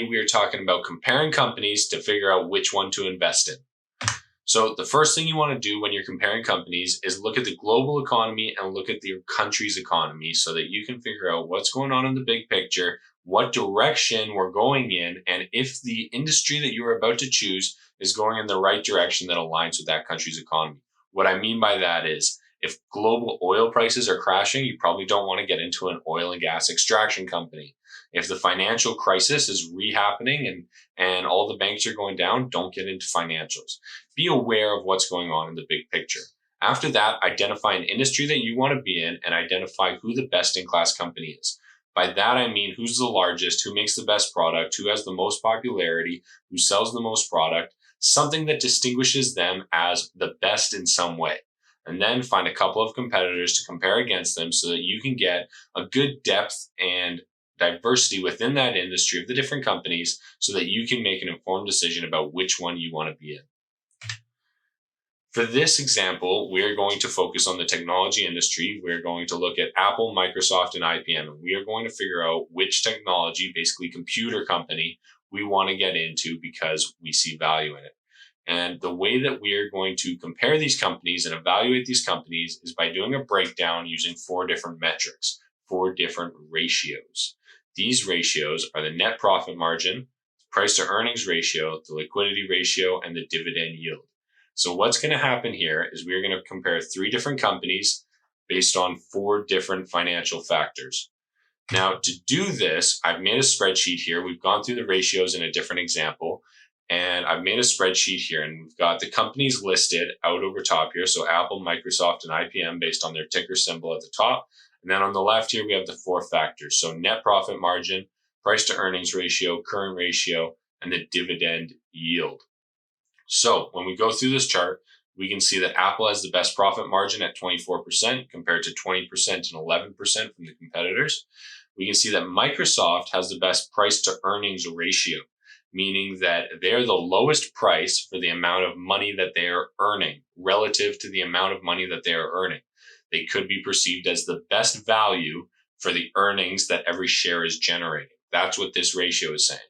we are talking about comparing companies to figure out which one to invest in. So the first thing you want to do when you're comparing companies is look at the global economy and look at your country's economy so that you can figure out what's going on in the big picture, what direction we're going in, and if the industry that you're about to choose is going in the right direction that aligns with that country's economy. What I mean by that is if global oil prices are crashing, you probably don't want to get into an oil and gas extraction company. If the financial crisis is re-happening and all the banks are going down, don't get into financials. Be aware of what's going on in the big picture. After that, identify an industry that you want to be in and identify who the best-in-class company is. By that, I mean who's the largest, who makes the best product, who has the most popularity, who sells the most product, something that distinguishes them as the best in some way. And then find a couple of competitors to compare against them so that you can get a good depth and diversity within that industry of the different companies so that you can make an informed decision about which one you want to be in. For this example, we're going to focus on the technology industry. We're going to look at Apple, Microsoft, and IBM, and we are going to figure out which technology, basically computer company, we want to get into because we see value in it. And the way that we are going to compare these companies and evaluate these companies is by doing a breakdown using 4 different metrics, 4 different ratios. These ratios are the net profit margin, price to earnings ratio, the liquidity ratio, and the dividend yield. So what's going to happen here is we're going to compare 3 different companies based on 4 different financial factors. Now, to do this, I've made a spreadsheet here. We've gone through the ratios in a different example, and I've made a spreadsheet here, and we've got the companies listed out over top here. So Apple, Microsoft, and IBM based on their ticker symbol at the top. And then on the left here, we have the 4 factors. So net profit margin, price to earnings ratio, current ratio, and the dividend yield. So when we go through this chart, we can see that Apple has the best profit margin at 24% compared to 20% and 11% from the competitors. We can see that Microsoft has the best price to earnings ratio, meaning that they're the lowest price for the amount of money that they are earning relative to the amount of money that they are earning. They could be perceived as the best value for the earnings that every share is generating. That's what this ratio is saying.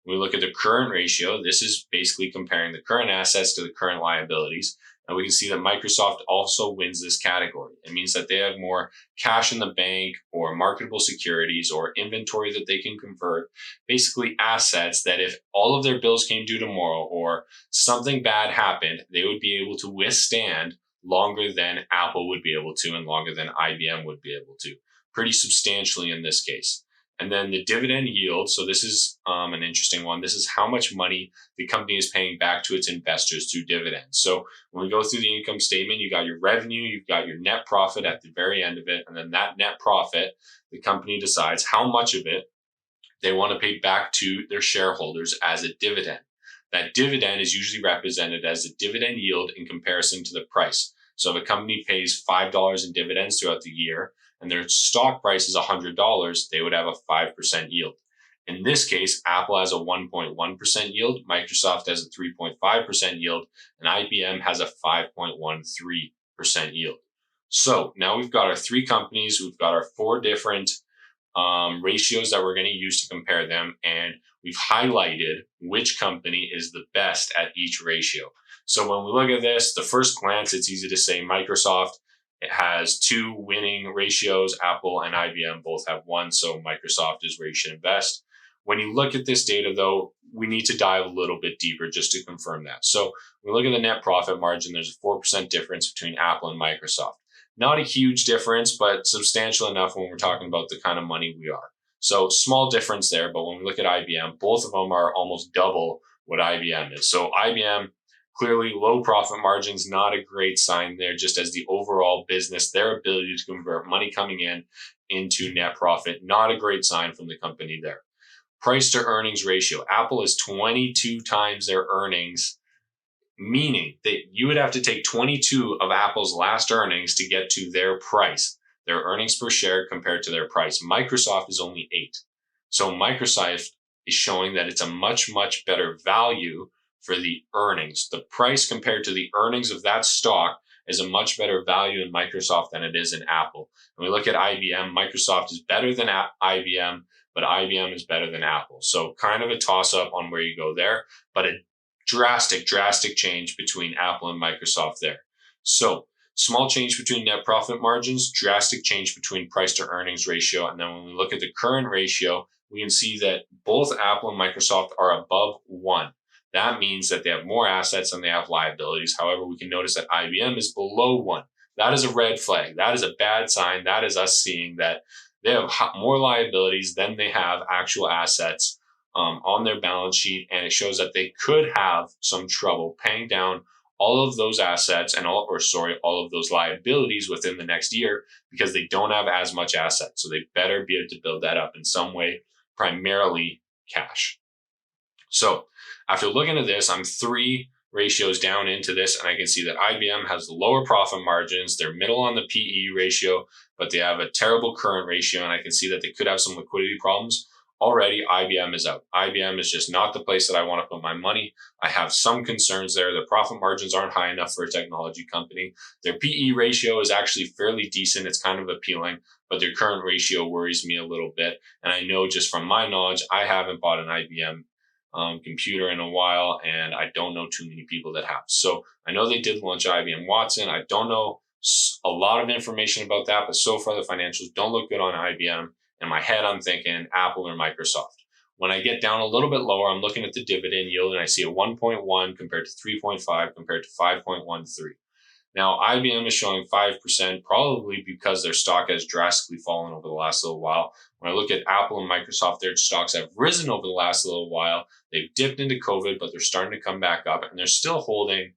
When we look at the current ratio, this is basically comparing the current assets to the current liabilities. And we can see that Microsoft also wins this category. It means that they have more cash in the bank or marketable securities or inventory that they can convert, basically assets that if all of their bills came due tomorrow or something bad happened, they would be able to withstand longer than Apple would be able to and longer than IBM would be able to, pretty substantially in this case. And then the dividend yield. So this is an interesting one. This is how much money the company is paying back to its investors through dividends. So when we go through the income statement, you got your revenue, you've got your net profit at the very end of it. And then that net profit, the company decides how much of it they want to pay back to their shareholders as a dividend. That dividend is usually represented as the dividend yield in comparison to the price. So if a company pays $5 in dividends throughout the year, and their stock price is $100, they would have a 5% yield. In this case, Apple has a 1.1% yield, Microsoft has a 3.5% yield, and IBM has a 5.13% yield. So now we've got our 3 companies, we've got our 4 different ratios that we're going to use to compare them, and we've highlighted which company is the best at each ratio. So when we look at this, the first glance, it's easy to say Microsoft. It has 2 winning ratios. Apple and IBM both have 1, so Microsoft is where you should invest. When you look at this data, though, we need to dive a little bit deeper just to confirm that. So when we look at the net profit margin, there's a 4% difference between Apple and Microsoft. Not a huge difference, but substantial enough when we're talking about the kind of money we are. So small difference there, but when we look at IBM, both of them are almost double what IBM is. So IBM, clearly, low profit margins, not a great sign there, just as the overall business, their ability to convert money coming in into net profit, not a great sign from the company there. Price to earnings ratio. Apple is 22 times their earnings, meaning that you would have to take 22 of Apple's last earnings to get to their price, their earnings per share compared to their price. Microsoft is only 8. So Microsoft is showing that it's a much, much better value for the earnings. The price compared to the earnings of that stock is a much better value in Microsoft than it is in Apple. When we look at IBM, Microsoft is better than IBM, but IBM is better than Apple. So kind of a toss up on where you go there, but a drastic change between Apple and Microsoft there. So small change between net profit margins, drastic change between price to earnings ratio. And then when we look at the current ratio, we can see that both Apple and Microsoft are above 1. That means that they have more assets than they have liabilities. However, we can notice that IBM is below 1. That is a red flag. That is a bad sign. That is us seeing that they have more liabilities than they have actual assets on their balance sheet. And it shows that they could have some trouble paying down all of those assets and all of those liabilities within the next year because they don't have as much assets. So they better be able to build that up in some way, primarily cash. So after looking at this, I'm 3 ratios down into this, and I can see that IBM has the lower profit margins. They're middle on the PE ratio, but they have a terrible current ratio, and I can see that they could have some liquidity problems. Already, IBM is out. IBM is just not the place that I want to put my money. I have some concerns there. The profit margins aren't high enough for a technology company. Their PE ratio is actually fairly decent. It's kind of appealing, but their current ratio worries me a little bit. And I know just from my knowledge, I haven't bought an IBM computer in a while, and I don't know too many people that have. So I know they did launch IBM Watson. I don't know a lot of information about that, but so far the financials don't look good on IBM. In my head, I'm thinking Apple or Microsoft. When I get down a little bit lower, I'm looking at the dividend yield, and I see a 1.1 compared to 3.5 compared to 5.13. Now, IBM is showing 5%, probably because their stock has drastically fallen over the last little while. When I look at Apple and Microsoft, their stocks have risen over the last little while. They've dipped into COVID, but they're starting to come back up, and they're still holding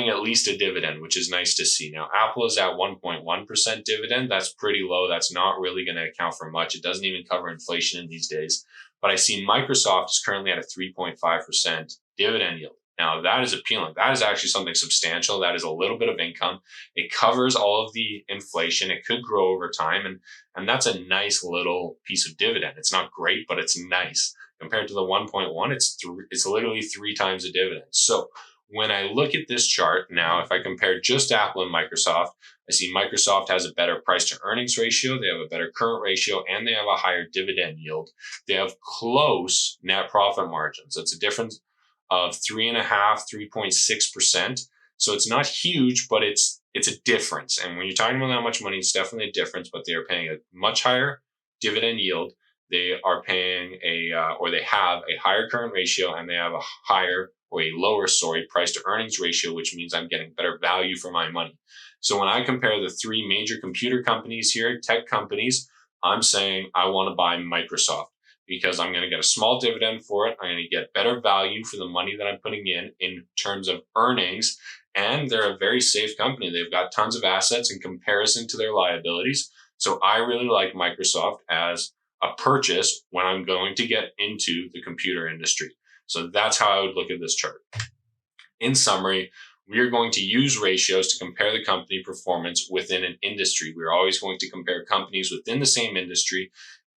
at least a dividend, which is nice to see. Now, Apple is at 1.1% dividend. That's pretty low. That's not really going to account for much. It doesn't even cover inflation in these days. But I see Microsoft is currently at a 3.5% dividend yield. Now, that is appealing. That is actually something substantial. That is a little bit of income. It covers all of the inflation. It could grow over time. And that's a nice little piece of dividend. It's not great, but it's nice. Compared to the 1.1, it's literally 3 times the dividend. So when I look at this chart now, if I compare just Apple and Microsoft, I see Microsoft has a better price to earnings ratio. They have a better current ratio, and they have a higher dividend yield. They have close net profit margins. That's a difference of 3.5%, 3.6%. So it's not huge, but it's a difference. And when you're talking about that much money, it's definitely a difference, but they are paying a much higher dividend yield. They are paying they have a higher current ratio, and they have a lower price to earnings ratio, which means I'm getting better value for my money. So when I compare the 3 major computer companies here, tech companies, I'm saying I want to buy Microsoft because I'm going to get a small dividend for it. I'm going to get better value for the money that I'm putting in terms of earnings. And they're a very safe company. They've got tons of assets in comparison to their liabilities. So I really like Microsoft as a purchase when I'm going to get into the computer industry. So that's how I would look at this chart. In summary, we are going to use ratios to compare the company performance within an industry. We're always going to compare companies within the same industry,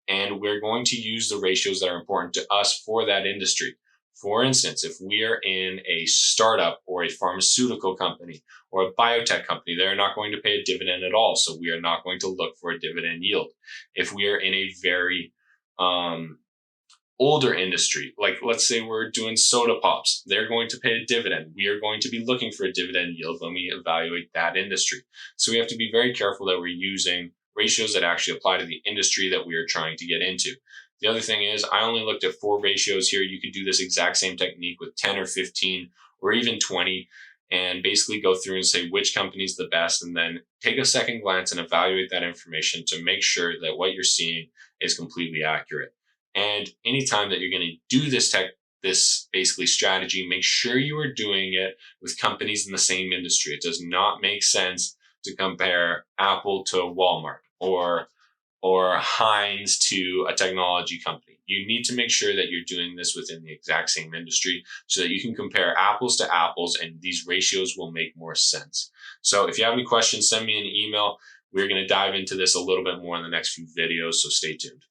and we're going to use the ratios that are important to us for that industry. For instance, if we are in a startup or a pharmaceutical company or a biotech company, they're not going to pay a dividend at all. So we are not going to look for a dividend yield. If we are in a very older industry, like let's say we're doing soda pops, they're going to pay a dividend. We are going to be looking for a dividend yield when we evaluate that industry. So we have to be very careful that we're using ratios that actually apply to the industry that we are trying to get into. The other thing is I only looked at 4 ratios here. You could do this exact same technique with 10 or 15 or even 20 and basically go through and say which company is the best, and then take a second glance and evaluate that information to make sure that what you're seeing is completely accurate. And anytime that you're going to do this basically strategy, make sure you are doing it with companies in the same industry. It does not make sense to compare Apple to Walmart or Heinz to a technology company. You need to make sure that you're doing this within the exact same industry so that you can compare apples to apples, and these ratios will make more sense. So if you have any questions, send me an email. We're going to dive into this a little bit more in the next few videos, so stay tuned.